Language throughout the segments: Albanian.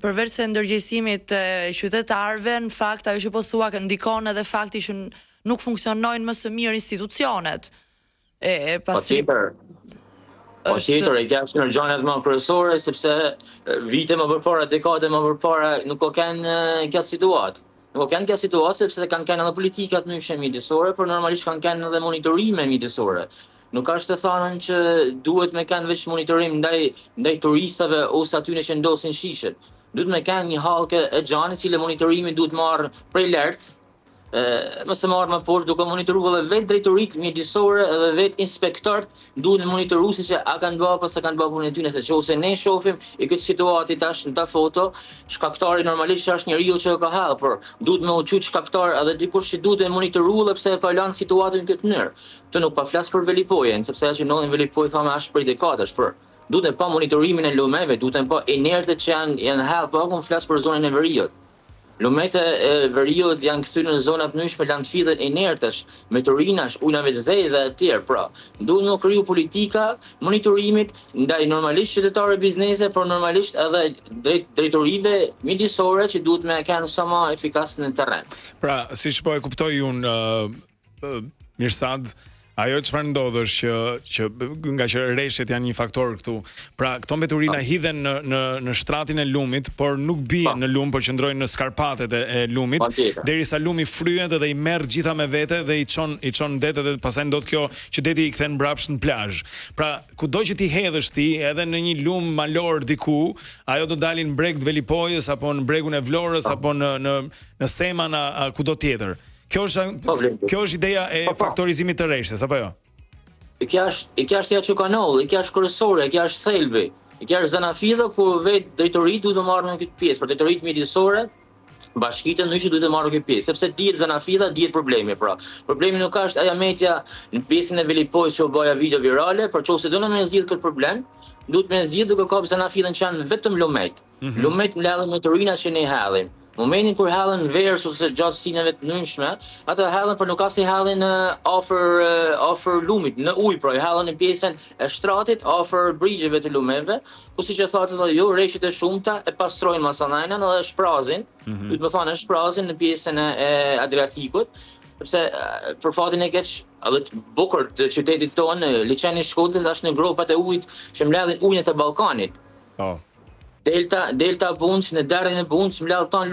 përveç se ndërgjegjësimit të qytetarëve, në fakt ajo që po thua që ndikon edhe fakti që nuk funksionojnë më së miri institucionet. Patjetër, e ka në gjanat më kryesore, sepse vite më përpara, dekade më përpara, nuk ka kanë kjo situatë. Nuk kanë kjo situatë sepse kanë edhe politikat ndryshe mjedisore, por normalisht kanë edhe monitorime mjedisore. Nuk është të thënë që duhet me kanë veç monitorim ndaj turistave ose atyre që ndosin shishet. Duhet me kanë një hallkë e gjanë, cile monitorimi duhet marrë prej lart, mëse marrë më poshtë duke monitoruar edhe vetë drejtoritë mjedisore edhe vetë inspektorët duhet monitoru se a kanë bërë apo s'e kanë bërë punën e tyre, se nëse ne shohim i këtë situatë tash në ta foto, shkaktari normalisht është njeriu që ka hall, por duhet me u qyt shkaktar edhe dikush që duhet të monitoruar edhe pse ka lënë situatën në këtë mënyrë. Të nuk pa flas për Velipojën, sepse ajo që ndodhi në Velipojë thamë është prej dekadash, por duhet pa monitorimin e lumeve, duhet pa inertët që janë hall, po akun flas për zonën e Veriut. Lumet e Veriut janë kthyer në zonat ndryshme landfidhet inertësh, meteorinash, ujnave të zeza e tjerë. Pra, duhet të kriju politika monitorimit ndaj normalisht qytetarëve biznese, por normalisht edhe drejtorive mjedisore që duhet me kanë sa më efikas në terren. Pra, siç po e kuptoj unë, Mirsad, ajo çfarë ndodh është që nga që rreshtet janë një faktor këtu. Pra, këto mbeturina hidhen në shtratin e lumit, por nuk bien në lum, por qëndrojnë në skarpatet e lumit, derisa lumi fryhet dhe i merr gjitha me vete dhe i çon det dhe pastaj ndodh kjo që deti i kthen mbrapsht në plazh. Pra, kudo që ti hedhësh ti, edhe në një lum malor diku, ajo do dalin në breg të Velipojës apo në bregun e Vlorës apo në Seman kudo tjetër. Kjo është ideja e faktorizimit të rreshtes, apo jo? Kjo është ajo që kanolli, kjo është kryesore, kjo është thelbi. Kjo është zanafidha ku vetë drejtoritë duhet të marrë në këtë pjesë, për drejtoritë mjedisore, bashkitë ndryshe duhet të marrë këtë pjesë, sepse dihet zanafidha, dihet problemi. Pra, problemi nuk është ajo metja në pjesën e Velipojës që u bëja video virale, por nëse do në me zgjidh këtë problem, duhet me zgjidh duke kapur zanafidhën që janë vetëm lumet. Lumet mbledhin meteorinat që ne hallim. Momentin kur hallën verës ose gjatë sinave të ndryshme, ata hallën për nuk ka si hallën afër lumit, në ujë, pra hallën në pjesën e shtratit afër brigjeve të lumeve, ku siç e thotë edhe ju, rreshtet e shumta e pastrojnë masanajnën dhe shprazin, duhet të thonë shprazin në pjesën e Adriatikut, sepse për fatin e keq, edhe të bukur të qytetit tonë, liçeni i Shkodrës është në gropat e ujit që mbledhin ujin e Ballkanit. Delta Bunç, në derën e Bunç mbledh ton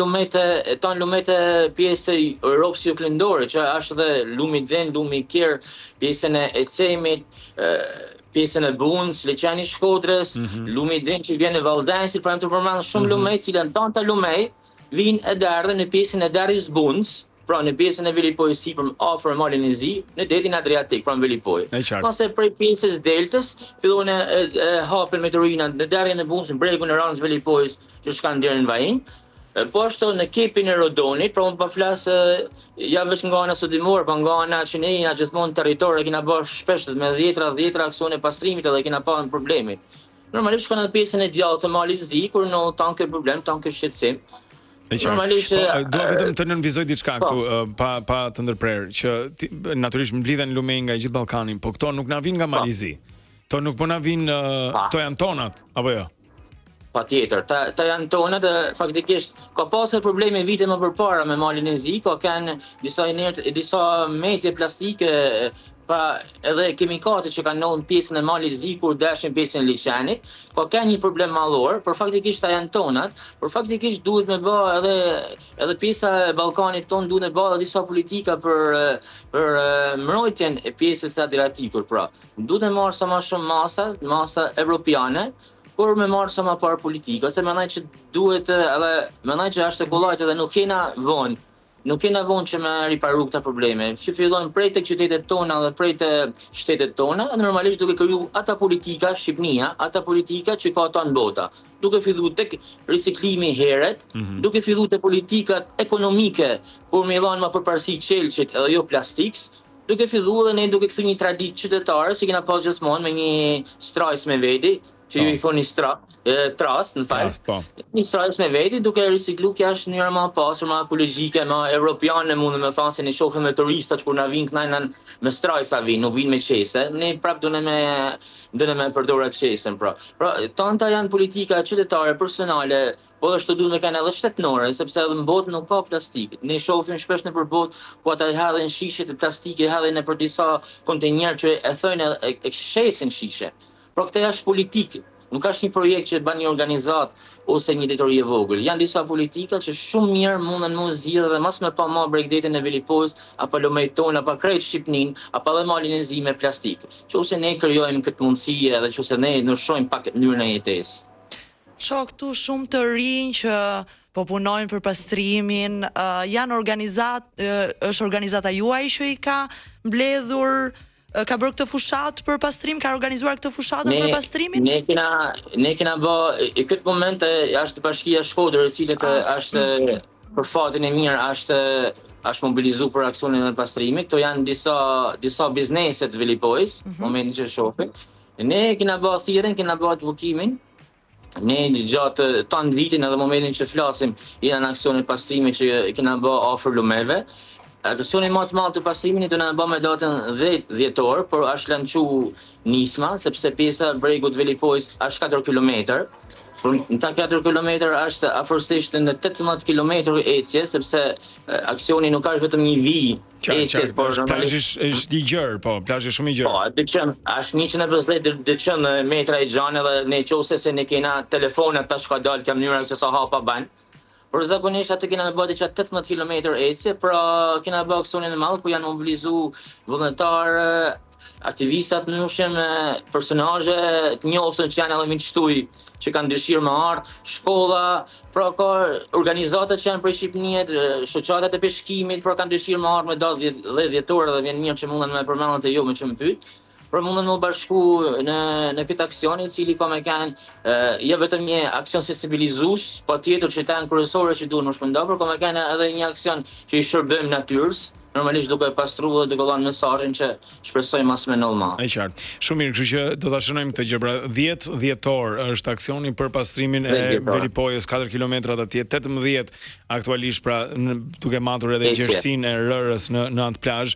lumete pjesë e Europës Juglindore, që është edhe lumi Ven, lumi Kier, pjesën e Cemit, pjesën e Bunç, liçeni i Shkodrës, lumi Dren që vjen në Valldensit, pra të përmend shumë lume, të cilën tanta lume vinë e derdhën në pjesën e derës Bunç, pra në pjesën e Velipojës sipër afër malin e Zi, në detin Adriatik, pra në Velipojë. Pasi prej pjesës deltës fillon e hapën meteorinat në derën e Bunç, në bregun e Ranës Velipojës, që shkan deri në Vajin. Po ashtu në kepin e Rodonit, pra unë po flas ja vetëm nga ana sodimore, po nga ana që ne jena gjithmonë territor, e kena bërë shpesh me 10 aksione pastrimit edhe kena pasur probleme. Normalisht kanë në pjesën e djallë të malit Zi, kur në tanke problem, tanke shqetësim. Dua vetëm të nënvizoj diçka këtu pa të ndërprerë, që natyrisht mblidhen lume nga gjithë Ballkani, po këto nuk na vinë nga Mali Zi. Këto nuk po na vinë, këto janë tonat, apo jo? Patjetër, ta janë tonat, faktikisht ka pasur probleme vite më përpara me malin e Zi, ka kanë disa metje plastike pa edhe kimikate që kanë ndodhur në pjesën e malit Zi kur dashin pjesën e liçenit, ka kanë një problem mallor, por faktikisht ta janë tonat, por faktikisht duhet me bë edhe pjesa e Ballkanit ton duhet me bë disa politika për mbrojtjen e pjesës së Adriatikut, pra. Duhet të marrë sa më shumë masa evropiane, por me marrë sa më parë politika, se mendoj që duhet edhe mendoj që është e kollajt edhe nuk kena vonë. Nuk kena vonë që me riparu këta probleme, që fillon prej të qytetet tona dhe prej të shtetet tona, normalisht duke kriju ata politika Shqipnia, ata politika që ka ta në bota. Duke fillu tek riciklimi heret, duke fillu te politikat ekonomike, kur me dhanë më përparësi qelçit edhe jo plastiks, duke fillu dhe ne duke kthy një traditë qytetare, si kena pas gjithmonë me një strajs me vedi, që ju i thoni trast, në fakt. Një stras me veti duke riciklu kja është njëra më pasur, më ekologjike, më evropiane, mundë me thonë se ne shohim me turistat kur na vinë kënajnë me strajsa vinë, nuk vinë me qese, ne prap dune me përdora qesen, pra. Pra, tanta janë politika qytetare, personale, po ashtu duhet me kanë edhe shtetënore, sepse edhe në botë nuk ka plastik. Ne shohim shpesh nëpër botë, ku ata hedhin shishe të plastike, hedhin nëpër disa kontenjer që e thojnë e shesin shishe. Pra këtë është politikë. Nuk është një projekt që bën një organizat ose një detyri e vogël. Janë disa politika që shumë mirë mundën më zgjidhë dhe mas me pa ma Bregdetin e Velipos, apo Lomejton, apo krejt Shqipnin, apo edhe malin e zi me plastik. Qose ne krijojmë këtë mundësi edhe qose ne ndryshojmë pak mënyrën e jetesë. Shoh këtu shumë të rinj që po punojnë për pastrimin, janë është organizata juaj që i ka mbledhur, ka bërë këtë fushat për pastrim, ka organizuar këtë fushatën për pastrimin? Ne kena bë, i këtë moment është Bashkia Shkodër, e cilët është për fatin e mirë, është mobilizu për aksionin e pastrimit. Këto janë disa bizneset Velipojës, momentin që shohim. Ne kena bë thirrjen, kena bë advokimin. Ne gjatë tanë vitin edhe momentin që flasim, janë në aksionin e pastrimit që kena bë afër lumeve. Aksioni më të madh të pastrimit do na bë me datën 10 dhjetor, por është lançu nisma, sepse pjesa bregut Velipojës është 4 kilometër. Në ta 4 kilometër është afërsisht në 18 kilometër ecje, sepse aksioni nuk është vetëm një vijë ecje, por plazhi është i gjerë, po, plazhi shumë i gjerë. Po, dyqen, është 150 metra i gjanë dhe ne qose se ne kena telefonat tash ka dalë ka mënyra se sa hapa bën. Por zakonisht atë kena bërë diçka 18 km ecje, pra kena bërë aksionin e madh ku janë mobilizu vullnetarë, aktivistat nëshëm, personazhe të njoftën që janë edhe miqtuj që kanë dëshirë me ardh, shkolla, pra ka organizata që janë prej Shqipërisë, shoqatat e peshkimit, pra kanë dëshirë me ardh me datë 10 dhjetor dhe vjen mirë që mundën me përmendat e jo me që më pyet. Por mundën me bashku në këtë aksion, i cili ka me kanë jo vetëm një aksion sensibilizues, po tjetër që janë kryesore që duhen më shpërnda, por ka me kanë edhe një aksion që i shërbejmë natyrës, normalisht duke pastruar dhe duke dhënë mesazhin që shpresoj mas me normal. Është qartë. Shumë mirë, kështu që do ta shënojmë këtë gjë. Pra 10 dhjetor është aksioni për pastrimin e Velipojës, 4 kilometra atje, 18 aktualisht, pra duke matur edhe gjerësinë e rërës në atë plazh.